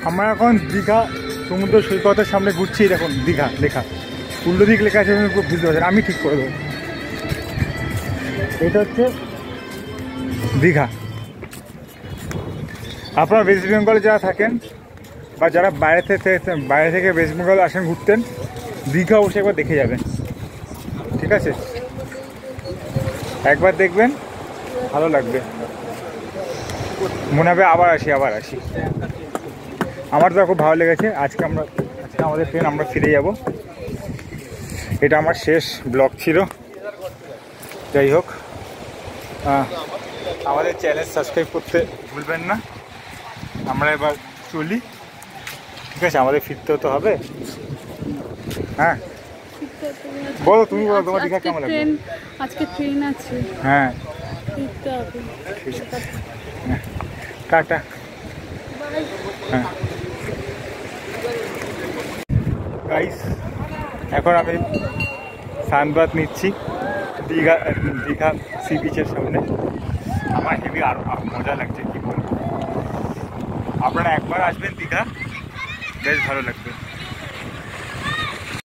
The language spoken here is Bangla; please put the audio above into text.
আমরা এখন দীঘা সমুদ্র সৈকতের সামনে ঘুরছি। দেখুন দীঘা লেখা, উল্টো দিক লেখা আছে, আমি বুঝতে পারছেন, আমি ঠিক করে দেবো। এটা হচ্ছে দীঘা। আপনারা ওয়েস্ট বেঙ্গলে যারা থাকেন বা যারা বাইরে থেকে ওয়েস্ট বেঙ্গল আসেন ঘুরতেন, দীঘা অবশ্যই একবার দেখে যাবেন, ঠিক আছে? একবার দেখবেন, ভালো লাগবে, মনে হবে আবার আসি আবার আসি। আমার তো খুব ভালো লেগেছে। আজকে আমাদের ট্রেন, আমরা ফিরে যাব। এটা আমার শেষ ব্লগ ছিল। যাই হোক, আমাদের চ্যানেল সাবস্ক্রাইব করতে ভুলবেন না। আমরা এবার চলি, ঠিক আছে? আমাদের ফিরতেও তো হবে। হ্যাঁ বলো, তুমি বলো, তোমার দীঘা কেমন লাগবে? আজকে ট্রেন আছে। হ্যাঁ ফিরতে হবে। টাটা। হ্যাঁ গাইস, এখন আমি সানবাদ নিচ্ছি দীঘা সি বিচের সামনে। আমার হেভি আরো মজা লাগছে, কি বলবো। আপনারা একবার আসবেন দীঘা, বেশ ভালো লাগবে।